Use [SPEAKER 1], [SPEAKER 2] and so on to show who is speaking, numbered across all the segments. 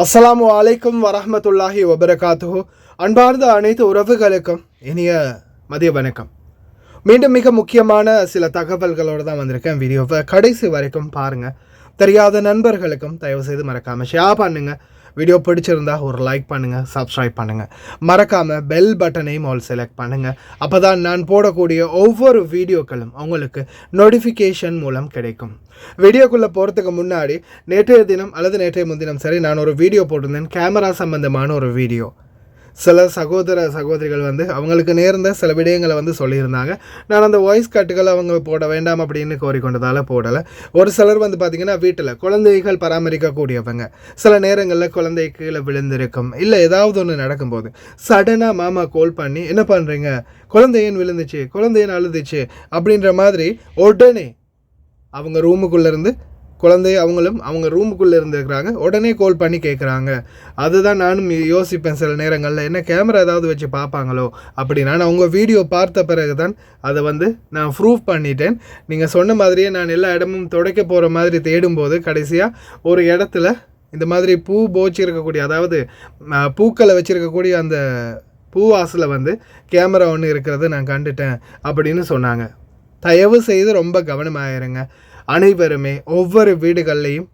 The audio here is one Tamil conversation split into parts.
[SPEAKER 1] அஸ்ஸலாமு அலைக்கும் வரஹ்மத்துல்லாஹி வபரகாத்துஹு. அன்பார்ந்த அனைத்து உறவுகளுக்கும் இனிய மதிய வணக்கம். மீண்டும் மிக முக்கியமான சில தகவல்களோடு தான் வந்திருக்கேன். வீடியோவை கடைசி வரைக்கும் பாருங்கள். தெரியாத நண்பர்களுக்கும் தயவு செய்து மறக்காமல் ஷேர் பண்ணுங்கள். வீடியோ பிடிச்சிருந்தா ஒரு லைக் பண்ணுங்கள், சப்ஸ்கிரைப் பண்ணுங்கள். மறக்காமல் பெல் பட்டனையும் ஆல் செலக்ட் பண்ணுங்கள். அப்போ தான் நான் போடக்கூடிய ஒவ்வொரு வீடியோக்களும் உங்களுக்கு நோட்டிஃபிகேஷன் மூலம் கிடைக்கும். வீடியோக்குள்ளே போகிறதுக்கு முன்னாடி நேற்றைய தினம் அல்லது நேற்றைய முன்தினம் சரி நான் ஒரு வீடியோ போட்டிருந்தேன். கேமரா சம்பந்தமான ஒரு வீடியோ. சில சகோதரிகள் அவங்களுக்கு நேர்ந்த சில விடயங்களை சொல்லியிருந்தாங்க. நான் அந்த வாய்ஸ் கட்டுகளை அவங்க போட வேண்டாம் அப்படின்னு கோரிக்கொண்டதால் போடலை. ஒரு சிலர் பார்த்திங்கன்னா வீட்டில் குழந்தைகள் பராமரிக்கக்கூடியவங்க. சில நேரங்களில் குழந்தை கீழே விழுந்திருக்கும், இல்லை ஏதாவது ஒன்று நடக்கும்போது சடனாக மாமா கால் பண்ணி என்ன பண்ணுறீங்க, குழந்தையன் விழுந்துச்சு, குழந்தையன் அழுதுச்சு அப்படின்ற மாதிரி உடனே அவங்க ரூமுக்குள்ளேருந்து குழந்தைய அவங்க ரூமுக்குள்ளே இருந்துருக்குறாங்க, உடனே கால் பண்ணி கேட்குறாங்க. அதுதான் நானும் யோசிப்பேன் சில நேரங்களில், என்ன கேமரா ஏதாவது வச்சு பார்ப்பாங்களோ அப்படின்னு. நான் அவங்க வீடியோ பார்த்த பிறகு தான் அதை நான் ப்ரூவ் பண்ணிட்டேன். நீங்கள் சொன்ன மாதிரியே நான் எல்லா இடமும் துடைக்க போகிற மாதிரி தேடும்போது கடைசியாக ஒரு இடத்துல இந்த மாதிரி பூ போச்சு இருக்கக்கூடிய, அதாவது பூக்களை வச்சுருக்கக்கூடிய அந்த பூவாசில் கேமரா ஒன்று இருக்கிறத நான் கண்டுட்டேன் அப்படின்னு சொன்னாங்க. தயவு செய்து ரொம்ப கவனமாயிருங்க. அனைவருமே ஒவ்வொரு வீடுகள்லையும்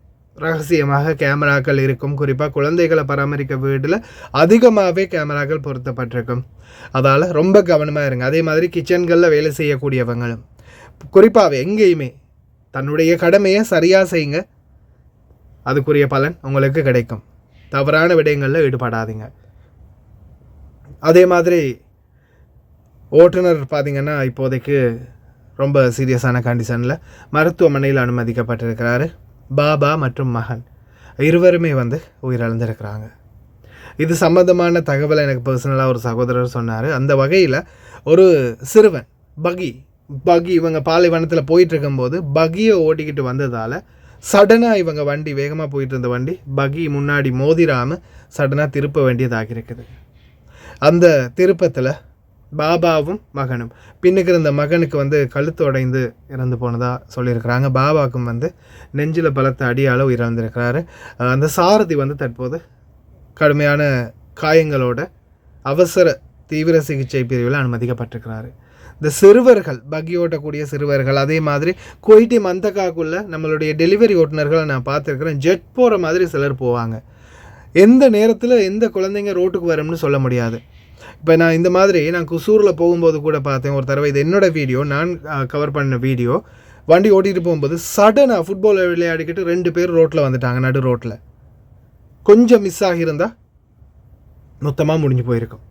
[SPEAKER 1] ரகசியமாக கேமராக்கள் இருக்கும். குறிப்பாக குழந்தைகளை பராமரிக்க வீட்டில் அதிகமாகவே கேமராக்கள் பொருத்தப்பட்டிருக்கும். அதால் ரொம்ப கவனமாக இருங்க. அதே மாதிரி கிச்சன்களில் வேலை செய்யக்கூடியவங்களும் குறிப்பாகவே எங்கேயுமே தன்னுடைய கடமையை சரியாக செய்யுங்க. அதுக்குரிய பலன் உங்களுக்கு கிடைக்கும். தவறான விடயங்களில் ஈடுபடாதீங்க. அதே மாதிரி ஓட்டுநர் பார்த்திங்கன்னா இப்போதைக்கு ரொம்ப சீரியஸான கண்டிஷனில் மருத்துவமனையில் அனுமதிக்கப்பட்டிருக்கிறாரு. பாபா மற்றும் மகன் இருவருமே உயிரிழந்திருக்கிறாங்க. இது சம்பந்தமான தகவலை எனக்கு பர்சனலாக ஒரு சகோதரர் சொன்னார். அந்த வகையில் ஒரு சிறுவன் பகி இவங்க பாலைவனத்தில் போயிட்டுருக்கும்போது பகியை ஓட்டிக்கிட்டு வந்ததால் சடனாக இவங்க வண்டி வேகமாக போயிட்டு இருந்த வண்டி பகி முன்னாடி மோதிராமல் சடனாக திருப்ப வேண்டியதாக இருக்குது. அந்த திருப்பத்தில் பாபாவும் மகனும் பின்னுக்கு இருந்த மகனுக்கு கழுத்து உடைந்து இறந்து போனதாக சொல்லியிருக்கிறாங்க. பாபாவுக்கும் நெஞ்சில் பலத்த அடியால் உயிரிழந்திருக்கிறாரு. அந்த சாரதி தற்போது கடுமையான காயங்களோட அவசர தீவிர சிகிச்சை பிரிவில் அனுமதிக்கப்பட்டிருக்கிறாரு. இந்த சிறுவர்கள் பகி ஓட்டக்கூடிய சிறுவர்கள், அதே மாதிரி கொய்ட்டி மந்தக்காக்குள்ளே நம்மளுடைய டெலிவரி ஓட்டுநர்களை நான் பார்த்துருக்குறேன். ஜெட் போகிற மாதிரி சிலர் போவாங்க. எந்த நேரத்தில் எந்த குழந்தைங்க ரோட்டுக்கு வரும்னு சொல்ல முடியாது. இப்போ நான் இந்த மாதிரி நான் குசூரில் போகும்போது கூட பார்த்தேன் ஒரு தடவை. இது என்னோடய வீடியோ, நான் கவர் பண்ண வீடியோ. வண்டி ஓட்டிகிட்டு போகும்போது சடனாக ஃபுட்பால் விளையாடிக்கிட்டு 2 பேர் ரோட்டில் வந்துட்டாங்க. நடு ரோட்டில் கொஞ்சம் மிஸ் ஆகியிருந்தால் மொத்தமாக முடிஞ்சு போயிருக்கும்.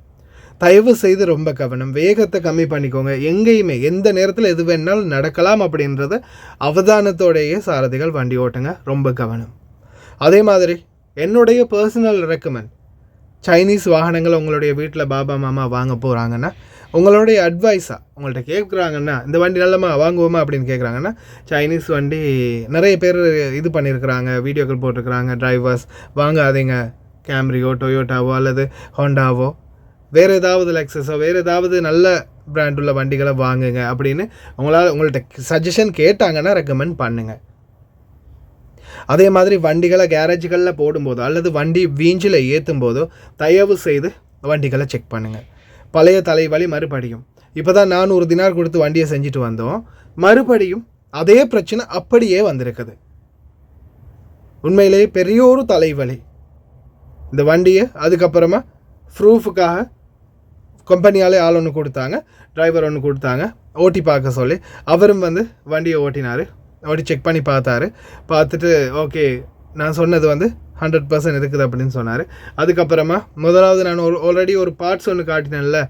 [SPEAKER 1] தயவு செய்து ரொம்ப கவனம், வேகத்தை கம்மி பண்ணிக்கோங்க. எங்கேயுமே எந்த நேரத்தில் எது வேணாலும் நடக்கலாம் அப்படின்றத அவதானத்தோடையே சாரதிகள் வண்டி ஓட்டுங்க. ரொம்ப கவனம். அதே மாதிரி என்னுடைய பர்சனல் ரெக்கமெண்ட், சைனீஸ் வாகனங்கள் உங்களுடைய வீட்டில் பாபா மாமா வாங்க போகிறாங்கன்னா உங்களுடைய அட்வைஸாக உங்கள்கிட்ட கேட்குறாங்கன்னா இந்த வண்டி நல்லமா வாங்குவோமா அப்படின்னு கேட்குறாங்கன்னா சைனீஸ் வண்டி நிறைய பேர் இது பண்ணியிருக்கிறாங்க, வீடியோக்கள் போட்டிருக்கிறாங்க. டிரைவர்ஸ் வாங்காதீங்க, கேம்ரியோ டொயோட்டாவோ அல்லது ஹோண்டாவோ வேறு ஏதாவது லெக்ஸஸோ வேறு ஏதாவது நல்ல பிராண்டுள்ள வண்டிகளை வாங்குங்க அப்படின்னு உங்கள்கிட்ட சஜஷன் கேட்டாங்கன்னா ரெக்கமெண்ட் பண்ணுங்கள். அதே மாதிரி வண்டிகளை கேரேஜ்களில் போடும்போதோ அல்லது வண்டி வீஞ்சில் ஏற்றும் போதோ தயவு செய்து வண்டிகளை செக் பண்ணுங்கள். பழைய தலைவலி மறுபடியும் இப்போ தான் 400 தினார் கொடுத்து வண்டியை செஞ்சுட்டு வந்தோம், மறுபடியும் அதே பிரச்சனை அப்படியே வந்திருக்குது. உண்மையிலேயே பெரிய ஒரு தலைவலி. இந்த வண்டியை அதுக்கப்புறமா ப்ரூஃபுக்காக கம்பெனியாலே ஆள் ஒன்று கொடுத்தாங்க, டிரைவர் ஒன்று கொடுத்தாங்க, ஓட்டி பார்க்க சொல்லி. அவரும் வண்டியை ஓட்டினார். ஓட்டி செக் பண்ணி பார்த்துட்டு ஓகே நான் சொன்னது 100% இருக்குது அப்படின்னு சொன்னார். அதுக்கப்புறமா முதலாவது நான் ஆல்ரெடி ஒரு பார்ட்ஸ் ஒன்று காட்டினேன்ல,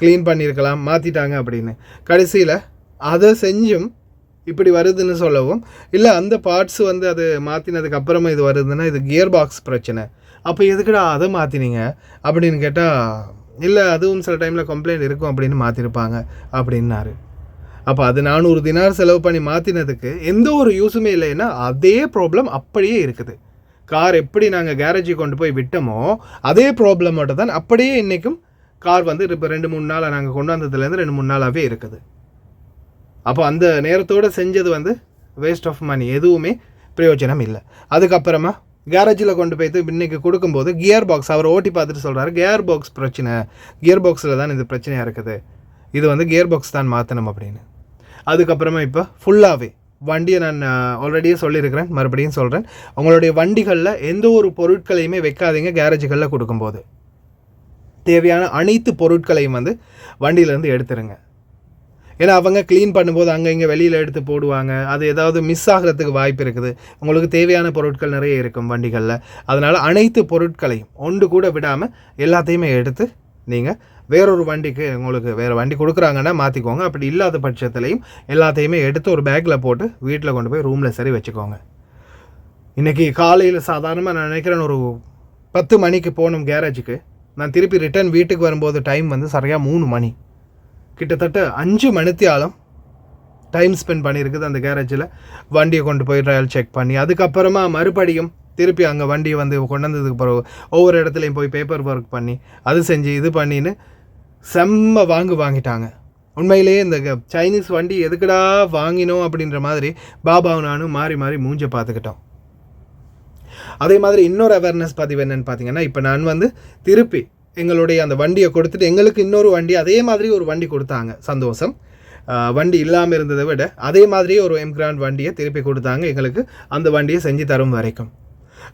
[SPEAKER 1] க்ளீன் பண்ணியிருக்கலாம், மாற்றிட்டாங்க அப்படின்னு. கடைசியில் அதை செஞ்சும் இப்படி வருதுன்னு சொல்லவும், இல்லை அந்த பார்ட்ஸ் அது மாற்றினதுக்கு அப்புறமா இது வருதுன்னா இது கியர் பாக்ஸ் பிரச்சனை, அப்போ எதுக்குடா அதை மாற்றினீங்க அப்படின்னு கேட்டால், இல்லை அதுவும் சில டைமில் கம்ப்ளைண்ட் இருக்கும் அப்படின்னு மாற்றிருப்பாங்க அப்படின்னாரு. அப்போ அது 400 தினார் செலவு பண்ணி மாற்றினதுக்கு எந்த ஒரு யூஸுமே இல்லைன்னா அதே ப்ராப்ளம் அப்படியே இருக்குது. கார் எப்படி நாங்கள் கேரேஜுக்கு கொண்டு போய் விட்டோமோ அதே ப்ராப்ளமோட தான் அப்படியே இன்றைக்கும் கார் இப்போ 2-3 நாளாக நாங்கள் கொண்டு வந்ததுலேருந்து 2-3 நாளாகவே இருக்குது. அப்போ அந்த நேரத்தோடு செஞ்சது வேஸ்ட் ஆஃப் மணி, எதுவுமே பிரயோஜனம் இல்லை. அதுக்கப்புறமா கேரேஜில் கொண்டு போய்த்து இன்றைக்கி கொடுக்கும்போது கியர் பாக்ஸ் அவர் ஓட்டி பார்த்துட்டு சொல்கிறாரு கியர் பாக்ஸ் பிரச்சனை, கியர் பாக்ஸில் தான் இது பிரச்சனையாக இருக்குது, இது வந்து கியர் பாக்ஸ் தான் மாற்றணும் அப்படின்னு. அதுக்கப்புறமா இப்போ ஃபுல்லாகவே வண்டியை நான் ஆல்ரெடியே சொல்லியிருக்கிறேன், மறுபடியும் சொல்கிறேன், உங்களுடைய வண்டிகளில் எந்த ஒரு பொருட்களையுமே வைக்காதீங்க. கேரேஜுகளில் கொடுக்கும்போது தேவையான அனைத்து பொருட்களையும் வந்து வண்டியிலேருந்து எடுத்துருங்க. ஏன்னா அவங்க க்ளீன் பண்ணும்போது அங்கே இங்கே வெளியில் எடுத்து போடுவாங்க, அது ஏதாவது மிஸ் ஆகிறதுக்கு வாய்ப்பு இருக்குது. உங்களுக்கு தேவையான பொருட்கள் நிறைய இருக்கும் வண்டிகளில். அதனால் அனைத்து பொருட்களையும் ஒன்று கூட விடாமல் எல்லாத்தையுமே எடுத்து நீங்கள் வேறொரு வண்டிக்கு, உங்களுக்கு வேறு வண்டி கொடுக்குறாங்கன்னா மாற்றிக்கோங்க. அப்படி இல்லாத பட்சத்துலையும் எல்லாத்தையுமே எடுத்து ஒரு பேக்கில் போட்டு வீட்டில் கொண்டு போய் ரூமில் சரி வச்சுக்கோங்க. இன்றைக்கி காலையில் சாதாரணமாக நான் நினைக்கிறேன் ஒரு 10 மணிக்கு போகணும் கேரேஜுக்கு. நான் திருப்பி ரிட்டர்ன் வீட்டுக்கு வரும்போது டைம் வந்து சரியாக 3 மணி. கிட்டத்தட்ட 5 மணித்தியாலம் டைம் ஸ்பெண்ட் பண்ணியிருக்குது அந்த கேரேஜில். வண்டியை கொண்டு போய் ட்ரையல் செக் பண்ணி அதுக்கப்புறமா மறுபடியும் திருப்பி அங்கே வண்டியை வந்து கொண்டு வந்ததுக்கு பிறகு ஒவ்வொரு இடத்துலையும் போய் பேப்பர் ஒர்க் பண்ணி அது செஞ்சு இது பண்ணின்னு செம்ம வாங்கிட்டாங்க. உண்மையிலேயே இந்த சைனீஸ் வண்டி எதுக்குடா வாங்கினோம் அப்படின்ற மாதிரி பாபாவும் நானும் மாறி மாறி மூஞ்ச பார்த்துக்கிட்டோம். அதே மாதிரி இன்னொரு அவேர்னஸ் பதிவு என்னென்னு பார்த்தீங்கன்னா, இப்போ நான் வந்து திருப்பி எங்களுடைய அந்த வண்டியை கொடுத்துட்டு எங்களுக்கு இன்னொரு வண்டி அதே மாதிரி ஒரு வண்டி கொடுத்தாங்க. சந்தோஷம். வண்டி இல்லாமல் இருந்ததை விட அதே மாதிரியே ஒரு எம்கிராண்ட் வண்டியை திருப்பி கொடுத்தாங்க எங்களுக்கு, அந்த வண்டியை செஞ்சு தரும் வரைக்கும்.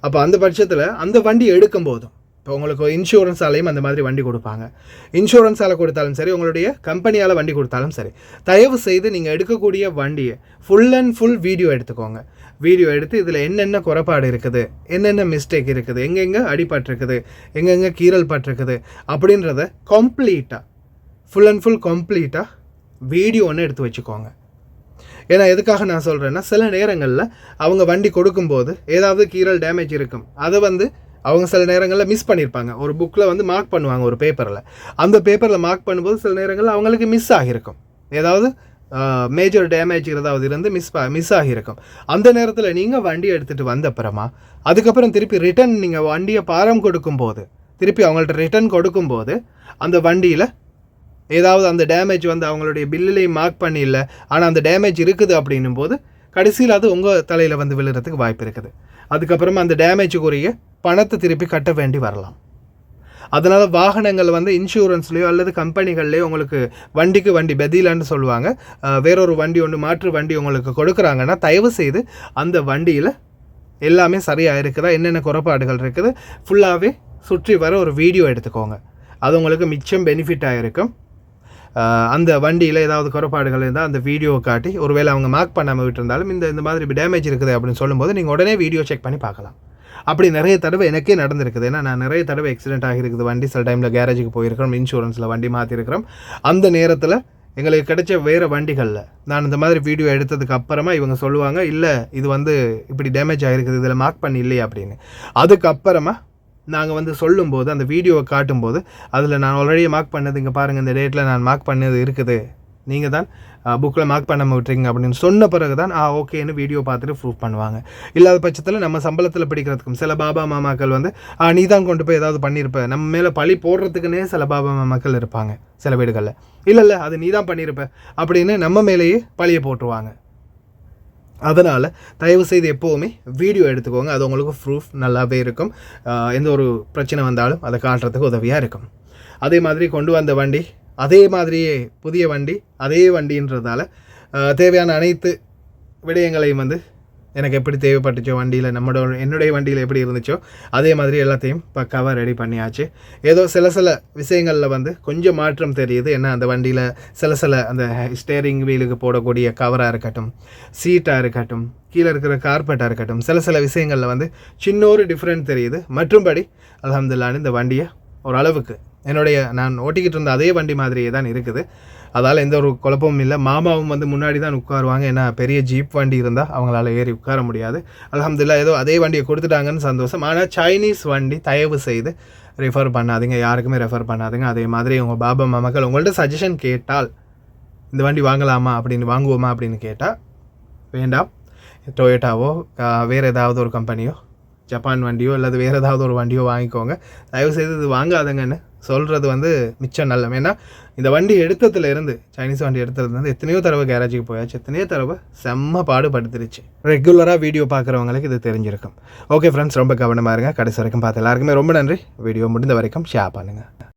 [SPEAKER 1] அப்போ அந்த பட்சத்தில் அந்த வண்டி எடுக்கும் போதும் இப்போ உங்களுக்கு இன்சூரன்ஸாலையும் அந்த மாதிரி வண்டி கொடுப்பாங்க. இன்சூரன்ஸால் கொடுத்தாலும் சரி, உங்களுடைய கம்பெனியால் வண்டி கொடுத்தாலும் சரி, தயவு செய்து நீங்கள் எடுக்கக்கூடிய வண்டியை ஃபுல் அண்ட் ஃபுல் வீடியோ எடுத்துக்கோங்க. வீடியோ எடுத்து இதில் என்னென்ன குறைபாடு இருக்குது, என்னென்ன மிஸ்டேக் இருக்குது, எங்கெங்கே அடிபட்டிருக்குது, எங்கெங்கே கீறல் பட்டிருக்குது அப்படின்றத கம்ப்ளீட்டாக ஃபுல் அண்ட் ஃபுல் கம்ப்ளீட்டாக வீடியோ ஒன்று எடுத்து வச்சுக்கோங்க. ஏன்னா எதுக்காக நான் சொல்கிறேன்னா, சில நேரங்களில் அவங்க வண்டி கொடுக்கும்போது ஏதாவது கீறல் டேமேஜ் இருக்கும், அதை வந்து அவங்க சில நேரங்களில் மிஸ் பண்ணியிருப்பாங்க. ஒரு புக்கில் வந்து மார்க் பண்ணுவாங்க ஒரு பேப்பரில், அந்த பேப்பரில் மார்க் பண்ணும்போது சில நேரங்களில் அவங்களுக்கு மிஸ் ஆகியிருக்கும், ஏதாவது மேஜர் டேமேஜ் ஏதாவது இருந்து மிஸ் ஆகியிருக்கும். அந்த நேரத்தில் நீங்கள் வண்டி எடுத்துகிட்டு வந்த அப்புறமா அதுக்கப்புறம் திருப்பி ரிட்டன் நீங்கள் வண்டியை பாரம் கொடுக்கும்போது, திருப்பி அவங்கள்ட்ட ரிட்டன் கொடுக்கும்போது அந்த வண்டியில் ஏதாவது அந்த டேமேஜ் வந்து அவங்களுடைய பில்லுலேயும் மார்க் பண்ணி இல்லை, ஆனால் அந்த டேமேஜ் இருக்குது அப்படின்னும் போது கடைசியில் அது உங்கள் தலையில் வந்து விழுறதுக்கு வாய்ப்பு இருக்குது. அதுக்கப்புறமா அந்த டேமேஜுக்குரிய பணத்தை திருப்பி கட்ட வேண்டி வரலாம். அதனால் வாகனங்கள் வந்து இன்சூரன்ஸ்லேயோ அல்லது கம்பெனிகள்லேயோ உங்களுக்கு வண்டிக்கு வண்டி பதிலான்னு சொல்லுவாங்க, வேறொரு வண்டி ஒன்று மாற்று வண்டி உங்களுக்கு கொடுக்குறாங்கன்னா தயவு செய்து அந்த வண்டியில் எல்லாமே சரியாக இருக்குதா, என்னென்ன குறைபாடுகள் இருக்குது ஃபுல்லாகவே சுற்றி வர ஒரு வீடியோ எடுத்துக்கோங்க. அது உங்களுக்கு மிச்சம் பெனிஃபிட்டாக இருக்கும். அந்த வண்டியில் ஏதாவது குறைபாடுகள் இருந்தால் அந்த வீடியோவை காட்டி, ஒருவேளை அவங்க மார்க் பண்ணாமல் விட்டுருந்தாலும் இந்த மாதிரி டேமேஜ் இருக்குது அப்படின்னு சொல்லும்போது நீங்கள் உடனே வீடியோ செக் பண்ணி பார்க்கலாம். அப்படி நிறைய தடவை எனக்கே நடந்திருக்குது. ஏன்னா நான் நிறைய தடவை ஆக்சிடென்ட் ஆகியிருக்குது வண்டி. சில டைமில் கேரேஜுக்கு போயிருக்கிறோம், இன்சூரன்ஸில் வண்டி மாற்றிருக்கிறோம். அந்த நேரத்தில் எங்களுக்கு கிடைச்ச வேறு வண்டிகளில் நான் இந்த மாதிரி வீடியோ எடுத்ததுக்கு அப்புறமா இவங்க சொல்லுவாங்க, இல்லை இது வந்து இப்படி டேமேஜ் ஆகிருக்குது, இதில் மார்க் பண்ணி இல்லையா அப்படின்னு. அதுக்கப்புறமா நாங்கள் வந்து சொல்லும்போது, அந்த வீடியோவை காட்டும்போது, அதில் நான் ஆல்ரெடி மார்க் பண்ணது இங்கே பாருங்கள், இந்த டேட்டில் நான் மார்க் பண்ணது இருக்குது, நீங்கள் தான் புக்கில் மார்க் பண்ணாமல் விட்டுறீங்க அப்படின்னு சொன்ன பிறகு தான் ஓகேன்னு வீடியோ பார்த்துட்டு ப்ரூவ் பண்ணுவாங்க. இல்லாத பட்சத்தில் நம்ம சம்பளத்தில் பிடிக்கிறதுக்கும் சில பாபா மாமாக்கள் வந்து நீ தான் கொண்டு போய் ஏதாவது பண்ணியிருப்ப, நம்ம மேலே பழி போடுறதுக்குன்னே சில பாபா மாமாக்கள் இருப்பாங்க சில வீடுகளில். இல்லை அது நீ தான் பண்ணியிருப்ப அப்படின்னு நம்ம மேலேயே பழியை போட்டுருவாங்க. அதனால் தயவுசெய்து எப்போவுமே வீடியோ எடுத்துக்கோங்க. அது உங்களுக்கு ப்ரூஃப் நல்லாவே இருக்கும். எந்த ஒரு பிரச்சனை வந்தாலும் அதை காட்டுறதுக்கு உதவியாக இருக்கும். அதே மாதிரி கொண்டு வந்த வண்டி அதே மாதிரியே புதிய வண்டி, அதே வண்டின்றதால தேவையான அனைத்து விடயங்களையும் வந்து எனக்கு எப்படி தேவைப்பட்டுச்சோ வண்டியில், என்னுடைய வண்டியில் எப்படி இருந்துச்சோ அதே மாதிரி எல்லாத்தையும் பக்காவாக ரெடி பண்ணியாச்சு. ஏதோ சில விஷயங்களில் வந்து கொஞ்சம் மாற்றம் தெரியுது. ஏன்னா அந்த வண்டியில் சில அந்த ஸ்டேரிங் வீலுக்கு போடக்கூடிய கவராக இருக்கட்டும், சீட்டாக இருக்கட்டும், கீழே இருக்கிற கார்பெட்டாக இருக்கட்டும், சில விஷயங்களில் வந்து சின்ன ஒரு டிஃப்ரெண்ட் தெரியுது. மற்றும்படி அல்ஹம்துலில்லாஹ் இந்த வண்டியை ஓரளவுக்கு நான் ஓட்டிக்கிட்டு இருந்த அதே வண்டி மாதிரியே தான் இருக்குது. அதால் எந்த ஒரு குழப்பமும் இல்லை. மாமாவும் வந்து முன்னாடி தான் உட்காருவாங்க. ஏன்னா பெரிய ஜீப் வண்டி இருந்தால் அவங்களால ஏறி உட்கார முடியாது. அல்ஹம்துலில்லாஹ் ஏதோ அதே வண்டியை கொடுத்துட்டாங்கன்னு சந்தோஷம். ஆனால் சைனீஸ் வண்டி தயவு செய்து ரெஃபர் பண்ணாதீங்க, யாருக்குமே ரெஃபர் பண்ணாதீங்க. அதே மாதிரி உங்கள் பாபா மாமாக்கள் உங்கள்கிட்ட சஜஷன் கேட்டால் இந்த வண்டி வாங்கலாமா வாங்குவோமா அப்படின்னு கேட்டால் வேண்டாம். டொயோட்டாவோ வேறு ஏதாவது ஒரு கம்பெனியோ, ஜப்பான் வண்டியோ அல்லது வேறு ஏதாவது ஒரு வண்டியோ வாங்கிக்கோங்க. தயவுசெய்து இது வாங்காதங்கன்னு சொல்கிறது வந்து மிச்சம் நல்ல. ஏன்னா இந்த வண்டி எடுத்ததுலேருந்து சைனீஸ் வண்டி எடுத்ததுலேருந்து எத்தனையோ தடவை கேரேஜுக்கு போயாச்சு, எத்தனையோ தடவை செம்ம பாடுபடுத்திருச்சு. ரெகுலராக வீடியோ பார்க்குறவங்களுக்கு இது தெரிஞ்சிருக்கும். ஓகே ஃப்ரெண்ட்ஸ், ரொம்ப கவனமாக இருங்க. கடைசி வரைக்கும் பார்த்து எல்லாருக்குமே ரொம்ப நன்றி. வீடியோ முடிந்த வரைக்கும் ஷேர் பண்ணுங்கள்.